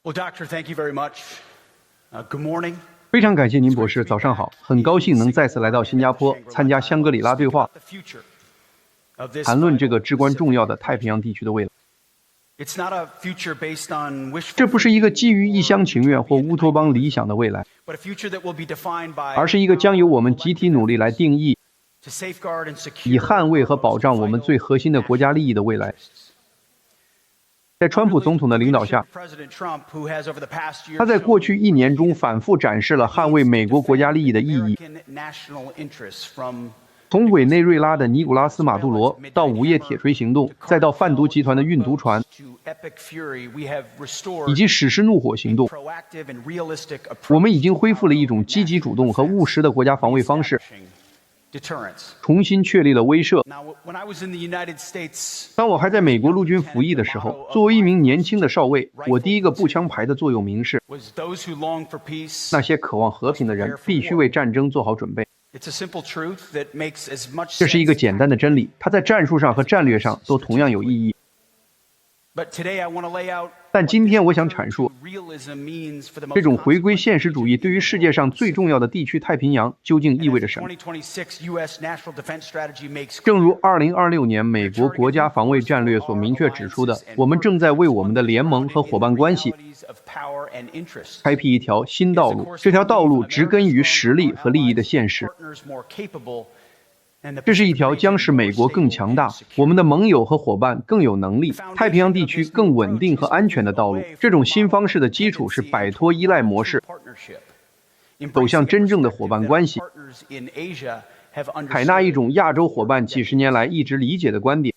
Well, Doctor, thank you very much. Good morning. 非常感谢您，博士，早上好。很高兴能再次来到新加坡参加香格里拉对话，谈论这个至关重要的太平洋地区的未来。这不是一个基于一厢情愿或乌托邦理想的未来，而是一个将由我们集体努力来定义，以捍卫和保障我们最核心的国家利益的未来。在川普总统的领导下，他在过去1年中反复展示了捍卫美国国家利益的意义。从委内瑞拉的尼古拉斯·马杜罗到午夜铁锤行动，再到贩毒集团的运毒船，以及史诗怒火行动，我们已经恢复了一种积极主动和务实的国家防卫方式，重新确立了威慑。当我还在美国陆军服役的时候，作为一名年轻的少尉，我第一个步枪牌的座右铭是：那些渴望和平的人必须为战争做好准备。这是一个简单的真理，它在战术上和战略上都同样有意义。但今天我想阐述，这种回归现实主义对于世界上最重要的地区太平洋究竟意味着什么。正如2026年美国国家防卫战略所明确指出的，我们正在为我们的联盟和伙伴关系开辟一条新道路，这条道路植根于实力和利益的现实。这是一条将使美国更强大，我们的盟友和伙伴更有能力，太平洋地区更稳定和安全的道路。这种新方式的基础是摆脱依赖模式，走向真正的伙伴关系，采纳一种亚洲伙伴几十年来一直理解的观点。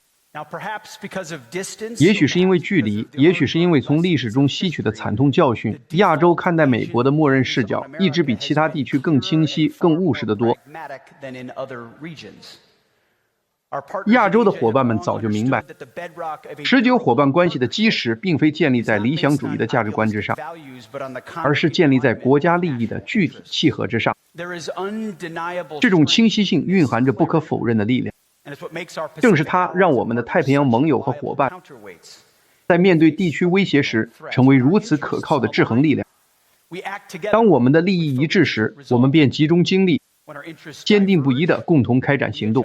也许是因为距离，也许是因为从历史中吸取的惨痛教训，亚洲看待美国的默认视角一直比其他地区更清晰、更务实得多。亚洲的伙伴们早就明白，持久伙伴关系的基石并非建立在理想主义的价值观之上，而是建立在国家利益的具体契合之上。这种清晰性蕴含着不可否认的力量。正是它让我们的太平洋盟友和伙伴在面对地区威胁时成为如此可靠的制衡力量。当我们的利益一致时，我们便集中精力，坚定不移地共同开展行动。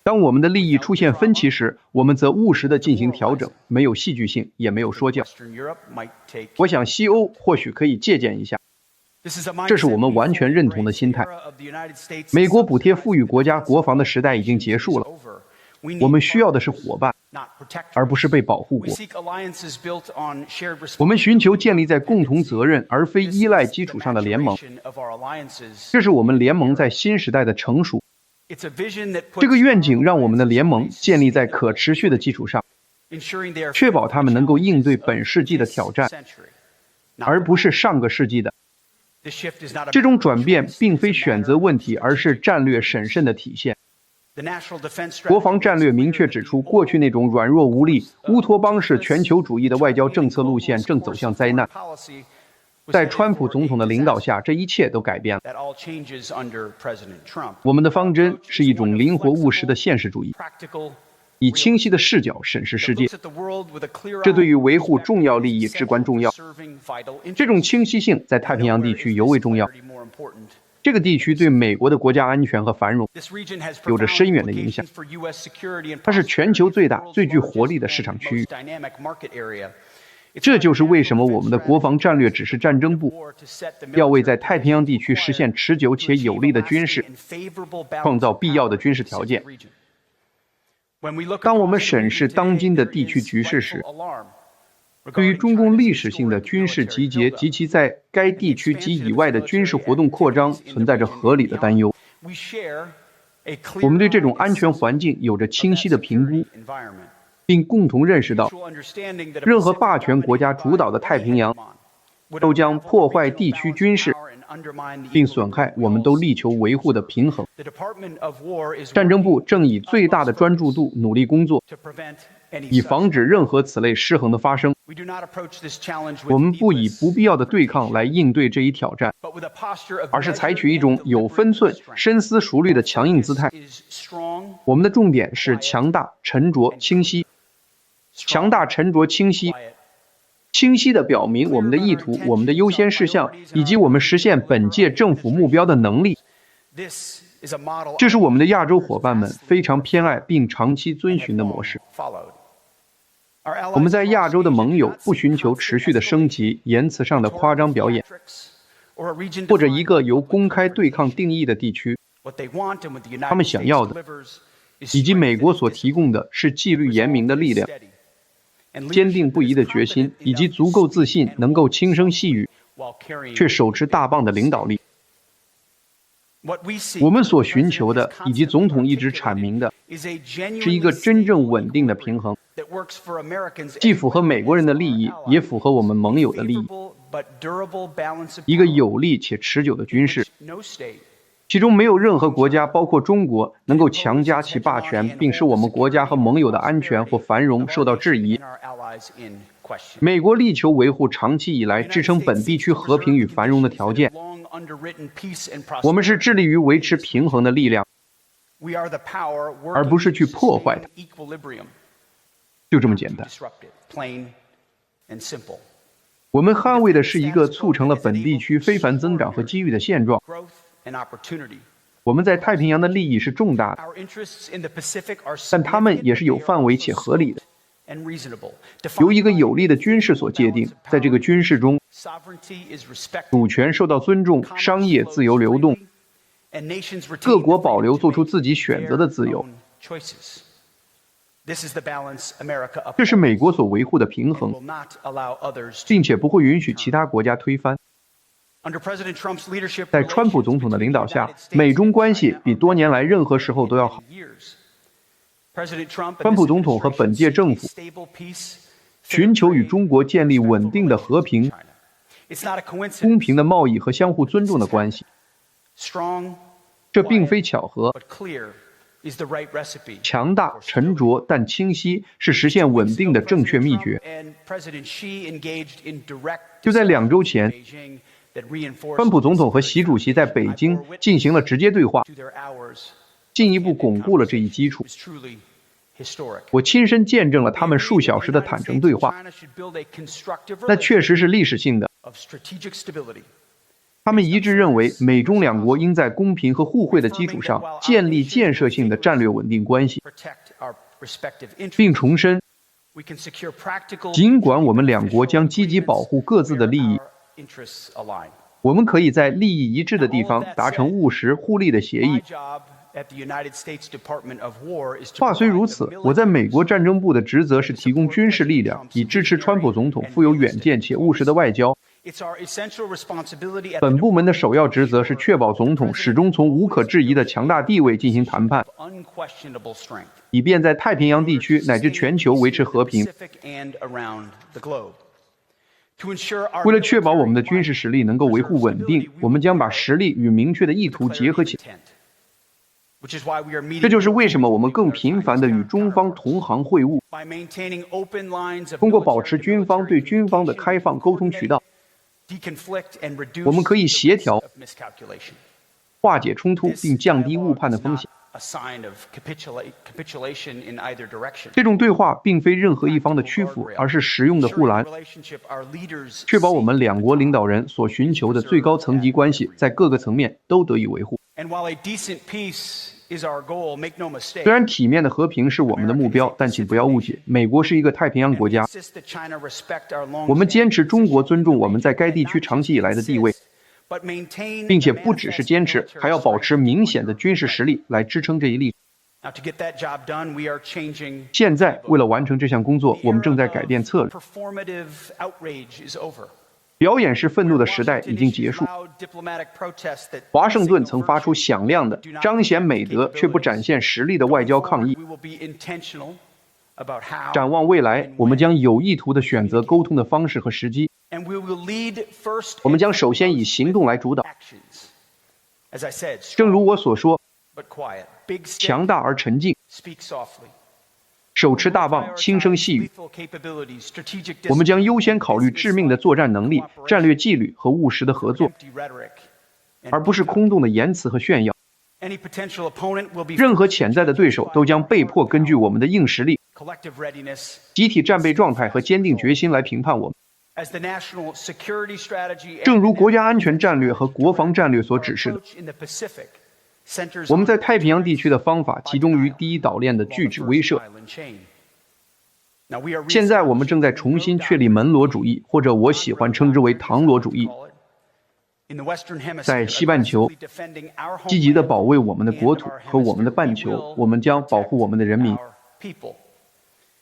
当我们的利益出现分歧时，我们则务实地进行调整，没有戏剧性，也没有说教。我想西欧或许可以借鉴一下，这是我们完全认同的心态。美国补贴富裕国家国防的时代已经结束了，我们需要的是伙伴，而不是被保护国。我们寻求建立在共同责任而非依赖基础上的联盟，这是我们联盟在新时代的成熟。这个愿景让我们的联盟建立在可持续的基础上，确保他们能够应对本世纪的挑战，而不是上个世纪的。这种转变并非选择问题，而是战略审慎的体现。国防战略明确指出，过去那种软弱无力、乌托邦式全球主义的外交政策路线正走向灾难。在川普总统的领导下，这一切都改变了。我们的方针是一种灵活务实的现实主义，以清晰的视角审视世界，这对于维护重要利益至关重要。这种清晰性在太平洋地区尤为重要。这个地区对美国的国家安全和繁荣有着深远的影响，它是全球最大、最具活力的市场区域。这就是为什么我们的国防战略指示战争部要为在太平洋地区实现持久且有力的军事，创造必要的军事条件。当我们审视当今的地区局势时，对于中共历史性的军事集结及其在该地区及以外的军事活动扩张存在着合理的担忧。我们对这种安全环境有着清晰的评估，并共同认识到，任何霸权国家主导的太平洋都将破坏地区军事，并损害我们都力求维护的平衡。战争部正以最大的专注度努力工作，以防止任何此类失衡的发生。我们不以不必要的对抗来应对这一挑战，而是采取一种有分寸、深思熟虑的强硬姿态。我们的重点是强大、沉着、清晰。强大、沉着、清晰，清晰地表明我们的意图、我们的优先事项以及我们实现本届政府目标的能力。这是我们的亚洲伙伴们非常偏爱并长期遵循的模式。我们在亚洲的盟友不寻求持续的升级、言辞上的夸张表演，或者一个由公开对抗定义的地区。他们想要的，以及美国所提供的是纪律严明的力量、坚定不移的决心，以及足够自信能够轻声细语，却手持大棒的领导力。我们所寻求的，以及总统一直阐明的，是一个真正稳定的平衡，既符合美国人的利益，也符合我们盟友的利益。一个有力且持久的军事，其中没有任何国家，包括中国，能够强加其霸权，并使我们国家和盟友的安全或繁荣受到质疑。美国力求维护长期以来支撑本地区和平与繁荣的条件。我们是致力于维持平衡的力量，而不是去破坏它。就这么简单。我们捍卫的是一个促成了本地区非凡增长和机遇的现状。我们在太平洋的利益是重大的，但它们也是有范围且合理的，由一个有力的军事所界定。在这个军事中，主权受到尊重，商业自由流动，各国保留做出自己选择的自由。这是美国所维护的平衡，并且不会允许其他国家推翻。在川普总统的领导下，美中关系比多年来任何时候都要好。川普总统和本届政府寻求与中国建立稳定的和平、公平的贸易和相互尊重的关系。这并非巧合。强大、沉着但清晰是实现稳定的正确秘诀。就在2周前，川普总统和习主席在北京进行了直接对话，进一步巩固了这一基础。我亲身见证了他们数小时的坦诚对话，那确实是历史性的。他们一致认为，美中两国应在公平和互惠的基础上建立建设性的战略稳定关系，并重申，尽管我们两国将积极保护各自的利益，我们可以在利益一致的地方达成务实互利的协议。话虽如此，我在美国战争部的职责是提供军事力量，以支持川普总统富有远见且务实的外交。本部门的首要职责是确保总统始终从无可置疑的强大地位进行谈判，以便在太平洋地区乃至全球维持和平。为了确保我们的军事实力能够维护稳定，我们将把实力与明确的意图结合起来。这就是为什么我们更频繁地与中方同行会晤，通过保持军方对军方的开放沟通渠道，我们可以协调、化解冲突并降低误判的风险。这种对话并非任何一方的屈服，而是实用的护栏，确保我们两国领导人所寻求的最高层级关系在各个层面都得以维护。虽然体面的和平是我们的目标，但请不要误解，美国是一个太平洋国家。我们坚持中国尊重我们在该地区长期以来的地位，并且不只是坚持，还要保持明显的军事实力来支撑这一立场。现在，为了完成这项工作，我们正在改变策略。表演式愤怒的时代已经结束。华盛顿曾发出响亮的、彰显美德却不展现实力的外交抗议。展望未来，我们将有意图地选择沟通的方式和时机。我们将首先以行动来主导。正如我所说，强大而沉静，手持大棒，轻声细语。我们将优先考虑致命的作战能力、战略纪律和务实的合作，而不是空洞的言辞和炫耀。任何潜在的对手都将被迫根据我们的硬实力、集体战备状态和坚定决心来评判我们。正如国家安全战略和国防战略所指示的，我们在太平洋地区的方法集中于第一岛链的拒止威慑。现在我们正在重新确立门罗主义，或者我喜欢称之为唐罗主义。在西半球，积极地保卫我们的国土和我们的半球，我们将保护我们的人民。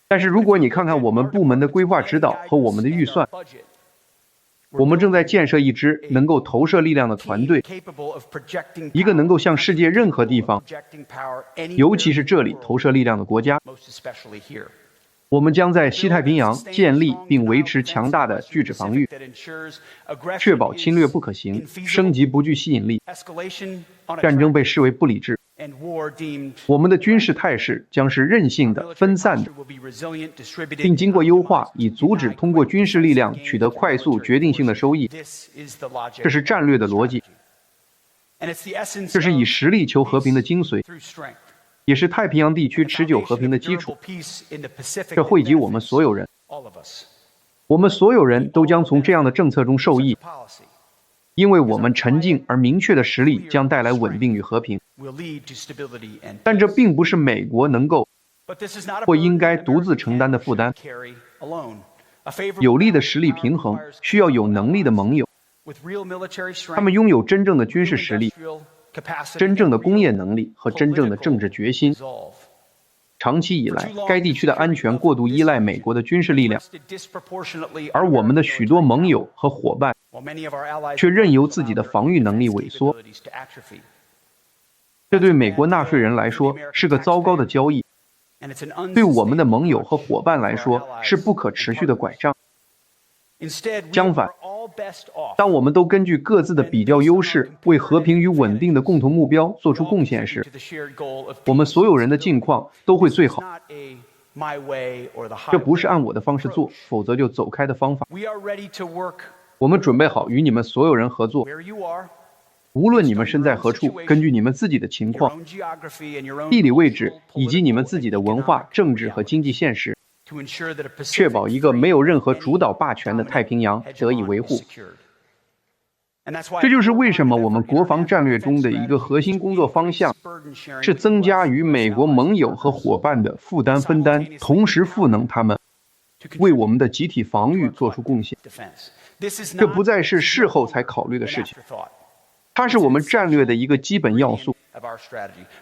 但是如果你看看我们部门的规划指导和我们的预算，我们正在建设一支能够投射力量的团队，一个能够向世界任何地方，尤其是这里投射力量的国家。我们将在西太平洋建立并维持强大的拒止防御，确保侵略不可行，升级不具吸引力，战争被视为不理智。我们的军事态势将是韧性的、分散的，并经过优化，以阻止通过军事力量取得快速、决定性的收益。这是战略的逻辑，这是以实力求和平的精髓，也是太平洋地区持久和平的基础。这惠及我们所有人，我们所有人都将从这样的政策中受益，因为我们沉静而明确的实力将带来稳定与和平。但这并不是美国能够或应该独自承担的负担。有力的实力平衡需要有能力的盟友，他们拥有真正的军事实力、真正的工业能力和真正的政治决心。长期以来，该地区的安全过度依赖美国的军事力量，而我们的许多盟友和伙伴却任由自己的防御能力萎缩。这对美国纳税人来说是个糟糕的交易，对我们的盟友和伙伴来说是不可持续的拐杖。相反，当我们都根据各自的比较优势，为和平与稳定的共同目标做出贡献时，我们所有人的境况都会最好。这不是按我的方式做，否则就走开的方法。我们准备好与你们所有人合作，无论你们身在何处，根据你们自己的情况、地理位置以及你们自己的文化、政治和经济现实，确保一个没有任何主导霸权的太平洋得以维护。这就是为什么我们国防战略中的一个核心工作方向是增加与美国盟友和伙伴的负担分担，同时赋能他们为我们的集体防御做出贡献。这不再是事后才考虑的事情，它是我们战略的一个基本要素。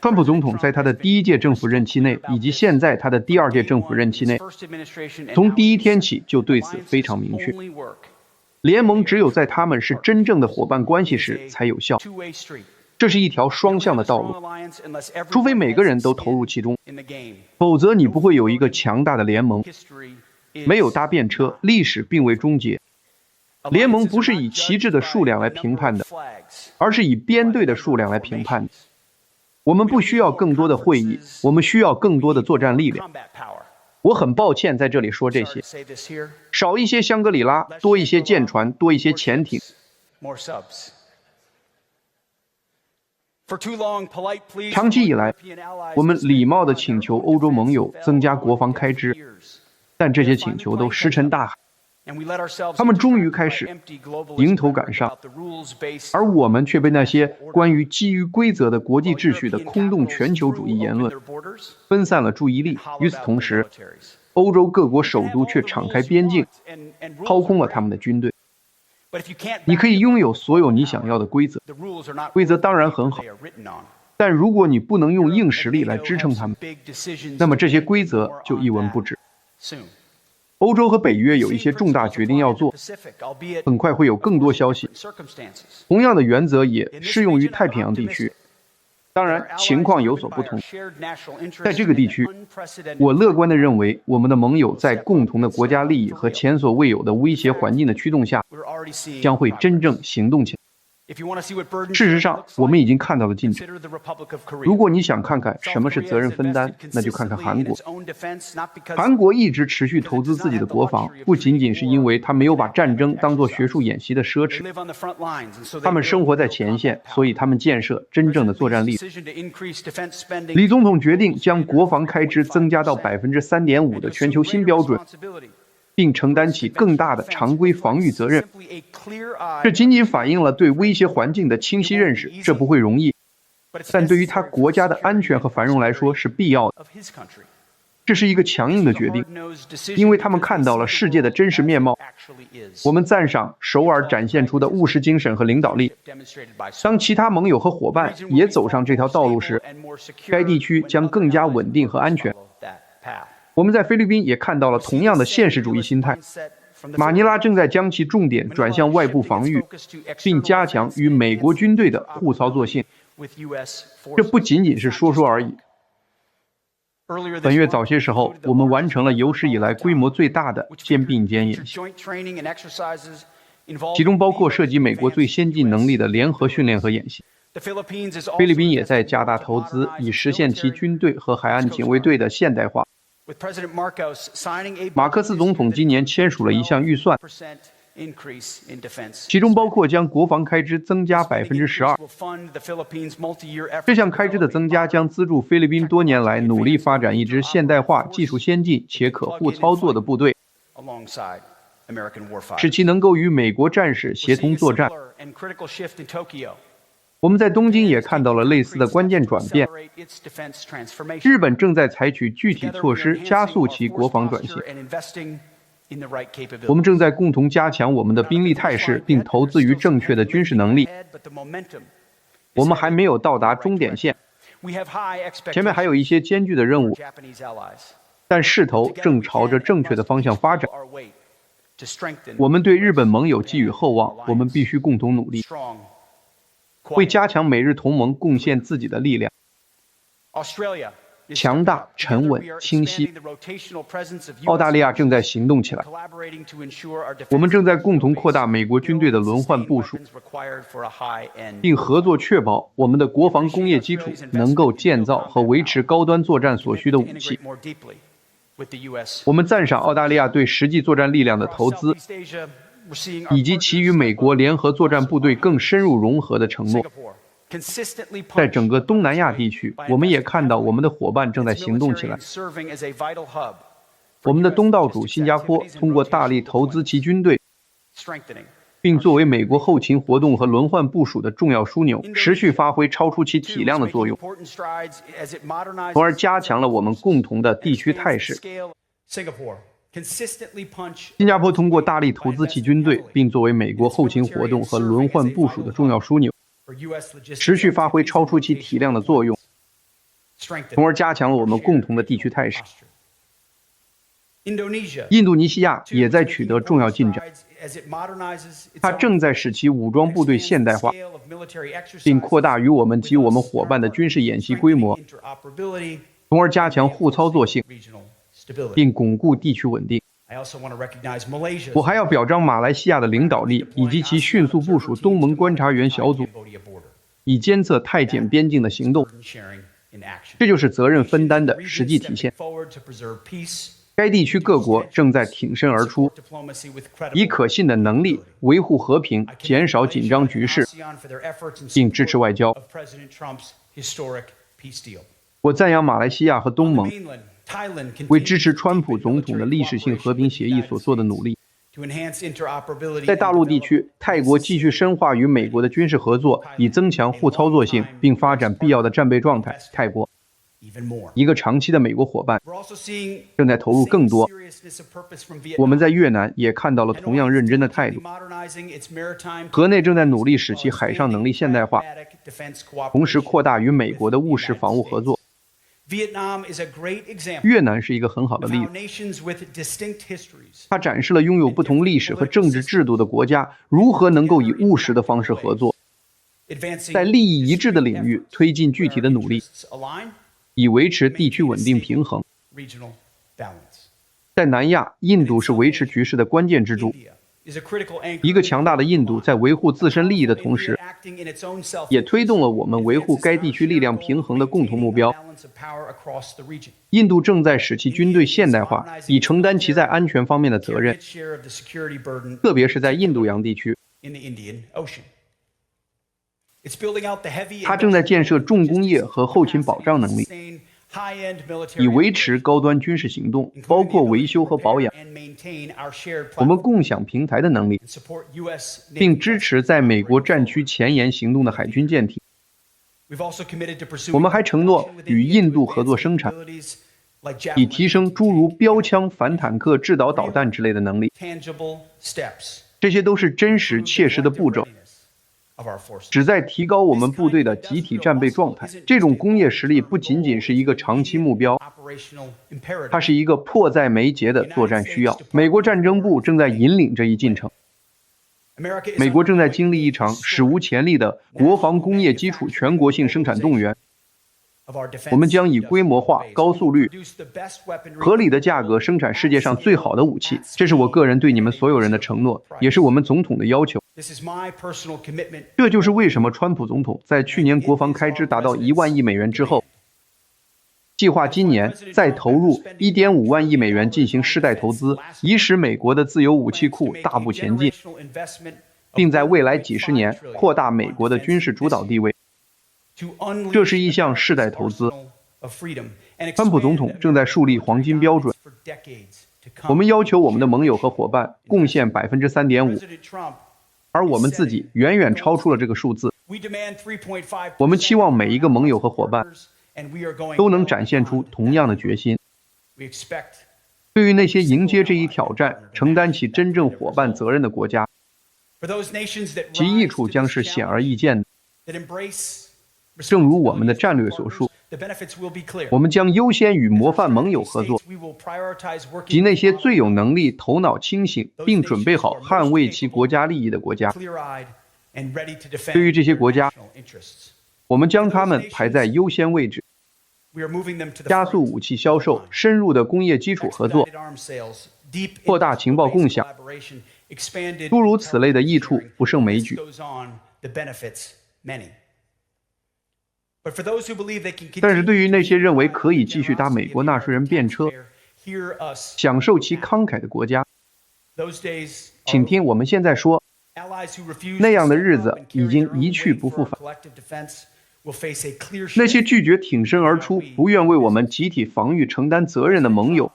川普总统在他的第一届政府任期内，以及现在他的第二届政府任期内，从第一天起就对此非常明确。联盟只有在他们是真正的伙伴关系时才有效，这是一条双向的道路，除非每个人都投入其中，否则你不会有一个强大的联盟。没有搭便车，历史并未终结。联盟不是以旗帜的数量来评判的，而是以编队的数量来评判的。我们不需要更多的会议，我们需要更多的作战力量。我很抱歉在这里说这些，少一些香格里拉，多一些舰船，多一些潜艇。长期以来，我们礼貌地请求欧洲盟友增加国防开支，但这些请求都石沉大海。他们终于开始迎头赶上，而我们却被那些关于基于规则的国际秩序的空洞全球主义言论分散了注意力。与此同时，欧洲各国首都却敞开边境，掏空了他们的军队。你可以拥有所有你想要的规则，规则当然很好，但如果你不能用硬实力来支撑他们，那么这些规则就一文不值。欧洲和北约有一些重大决定要做，很快会有更多消息。同样的原则也适用于太平洋地区，当然情况有所不同。在这个地区，我乐观地认为，我们的盟友在共同的国家利益和前所未有的威胁环境的驱动下，将会真正行动起来。事实上，我们已经看到了进展。如果你想看看什么是责任分担，那就看看韩国。韩国一直持续投资自己的国防，不仅仅是因为他没有把战争当作学术演习的奢侈，他们生活在前线，所以他们建设真正的作战力。李总统决定将国防开支增加到3.5%的全球新标准，并承担起更大的常规防御责任。这仅仅反映了对威胁环境的清晰认识，这不会容易，但对于他国家的安全和繁荣来说是必要的。这是一个强硬的决定，因为他们看到了世界的真实面貌。我们赞赏首尔展现出的务实精神和领导力。当其他盟友和伙伴也走上这条道路时，该地区将更加稳定和安全。我们在菲律宾也看到了同样的现实主义心态。马尼拉正在将其重点转向外部防御，并加强与美国军队的互操作性。这不仅仅是说说而已。本月早些时候，我们完成了有史以来规模最大的肩并肩演习，其中包括涉及美国最先进能力的联合训练和演习。菲律宾也在加大投资，以实现其军队和海岸警卫队的现代化。马克思总统今年签署了一项预算，其中包括将国防开支增加12%。这项开支的增加将资助菲律宾多年来努力发展一支现代化、技术先进且可互操作的部队，使其能够与美国战士协同作战。我们在东京也看到了类似的关键转变。日本正在采取具体措施加速其国防转型。我们正在共同加强我们的兵力态势，并投资于正确的军事能力。我们还没有到达终点线，前面还有一些艰巨的任务，但势头正朝着正确的方向发展。我们对日本盟友寄予厚望，我们必须共同努力，为加强美日同盟贡献自己的力量。强大、沉稳、清晰。澳大利亚正在行动起来。我们正在共同扩大美国军队的轮换部署，并合作确保我们的国防工业基础能够建造和维持高端作战所需的武器。我们赞赏澳大利亚对实际作战力量的投资，以及其与美国联合作战部队更深入融合的承诺。在整个东南亚地区，我们也看到我们的伙伴正在行动起来。我们的东道主新加坡通过大力投资其军队，并作为美国后勤活动和轮换部署的重要枢纽，持续发挥超出其体量的作用，从而加强了我们共同的地区态势。新加坡通过大力投资其军队，并作为美国后勤活动和轮换部署的重要枢纽，持续发挥超出其体量的作用，从而加强了我们共同的地区态势。印度尼西亚也在取得重要进展，它正在使其武装部队现代化，并扩大与我们及我们伙伴的军事演习规模，从而加强互操作性，并巩固地区稳定。我还要表彰马来西亚的领导力，以及其迅速部署东盟观察员小组，以监测泰柬边境的行动。这就是责任分担的实际体现。该地区各国正在挺身而出，以可信的能力维护和平，减少紧张局势，并支持外交。我赞扬马来西亚和东盟为支持川普总统的历史性和平协议所做的努力。在大陆地区，泰国继续深化与美国的军事合作，以增强互操作性，并发展必要的战备状态。泰国，一个长期的美国伙伴，正在投入更多。我们在越南也看到了同样认真的态度。河内正在努力使其海上能力现代化，同时扩大与美国的务实防务合作。越南是一个很好的例子，它展示了拥有不同历史和政治制度的国家如何能够以务实的方式合作，在利益一致的领域推进具体的努力，以维持地区稳定平衡。在南亚，印度是维持局势的关键支柱。一个强大的印度在维护自身利益的同时，也推动了我们维护该地区力量平衡的共同目标。印度正在使其军队现代化，以承担其在安全方面的责任，特别是在印度洋地区。它正在建设重工业和后勤保障能力，以维持高端军事行动，包括维修和保养。我们共享平台的能力，并支持在美国战区前沿行动的海军舰艇。我们还承诺与印度合作生产，以提升诸如标枪、反坦克、制导导弹之类的能力。这些都是真实切实的步骤，旨在提高我们部队的集体战备状态。这种工业实力不仅仅是一个长期目标，它是一个迫在眉睫的作战需要。美国战争部正在引领这一进程。美国正在经历一场史无前例的国防工业基础全国性生产动员。我们将以规模化、高速率、合理的价格生产世界上最好的武器，这是我个人对你们所有人的承诺，也是我们总统的要求。这就是为什么川普总统在去年国防开支达到1万亿美元之后，计划今年再投入1.5万亿美元进行世代投资，以使美国的自由武器库大步前进，并在未来几十年扩大美国的军事主导地位。这是一项世代投资。川普总统正在树立黄金标准。我们要求我们的盟友和伙伴贡献3.5%，而我们自己远远超出了这个数字。我们期望每一个盟友和伙伴都能展现出同样的决心。对于那些迎接这一挑战、承担起真正伙伴责任的国家，其益处将是显而易见的。正如我们的战略所述，我们将优先与模范盟友合作，及那些最有能力、头脑清醒并准备好捍卫其国家利益的国家。对于这些国家，我们将他们排在优先位置，加速武器销售、深入的工业基础合作、扩大情报共享，诸如此类的益处不胜枚举。但是对于那些认为可以继续搭美国纳税人便车，享受其慷慨的国家，请听我们现在说，那样的日子已经一去不复返。那些拒绝挺身而出、不愿为我们集体防御承担责任的盟友，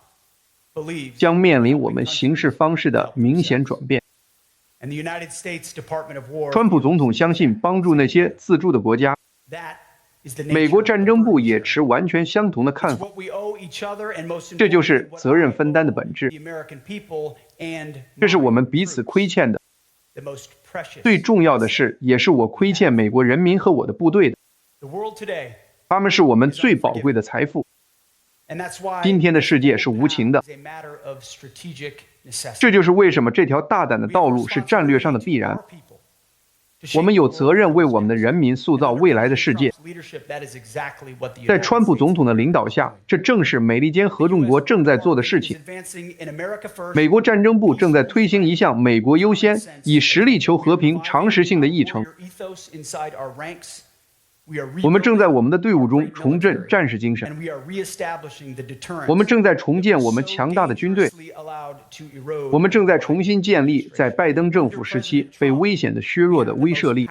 将面临我们行事方式的明显转变。川普总统相信帮助那些自助的国家。美国战争部也持完全相同的看法，这就是责任分担的本质。这是我们彼此亏欠的。最重要的是，也是我亏欠美国人民和我的部队的。他们是我们最宝贵的财富。今天的世界是无情的，这就是为什么这条大胆的道路是战略上的必然。我们有责任为我们的人民塑造未来的世界。在川普总统的领导下，这正是美利坚合众国正在做的事情。美国战争部正在推行一项美国优先、以实力求和平常识性的议程。我们正在我们的队伍中重振战士精神。我们正在重建我们强大的军队。我们正在重新建立在拜登政府时期被危险地削弱的威慑力。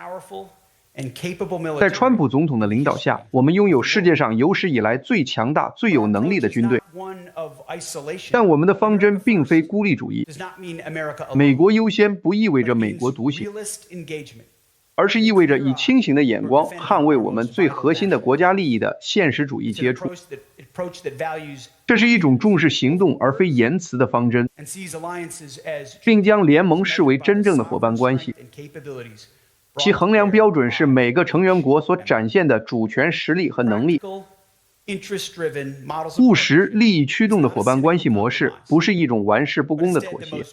在川普总统的领导下，我们拥有世界上有史以来最强大、最有能力的军队。但我们的方针并非孤立主义。美国优先不意味着美国独行，而是意味着以清醒的眼光捍卫我们最核心的国家利益的现实主义接触。这是一种重视行动而非言辞的方针，并将联盟视为真正的伙伴关系。其衡量标准是每个成员国所展现的主权实力和能力。务实、利益驱动的伙伴关系模式不是一种玩世不恭的妥协，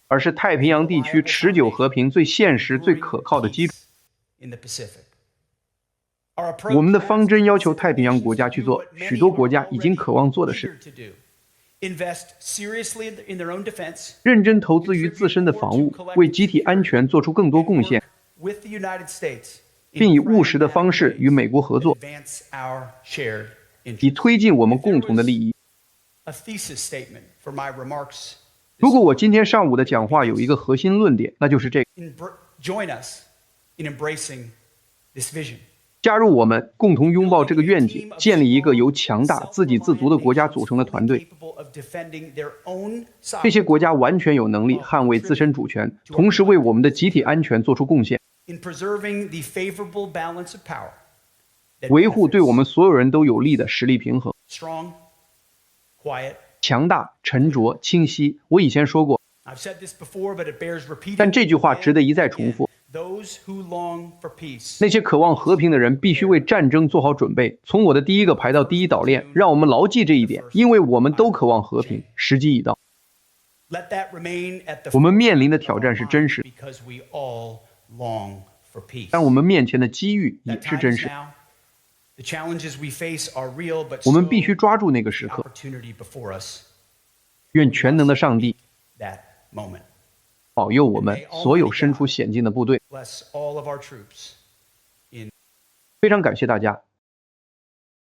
而是太平洋地区持久和平最现实、最可靠的基础。我们的方针要求太平洋国家去做许多国家已经渴望做的事，认真投资于自身的防务，为集体安全做出更多贡献，并以务实的方式与美国合作，以推进我们共同的利益。如果我今天上午的讲话有一个核心论点，那就是这个：加入我们，共同拥抱这个愿景，建立一个由强大、自给自足的国家组成的团队。这些国家完全有能力捍卫自身主权，同时为我们的集体安全做出贡献，维护对我们所有人都有利的实力平衡。强大、沉着、清晰。我以前说过，但这句话值得一再重复。那些渴望和平的人必须为战争做好准备，从我的第一个排到第一岛链。让我们牢记这一点，因为我们都渴望和平，时机已到。我们面临的挑战是真实的，但我们面前的机遇也是真实的。我们必须抓住那个时刻。愿全能的上帝保佑我们所有身处险境的部队。非常感谢大家。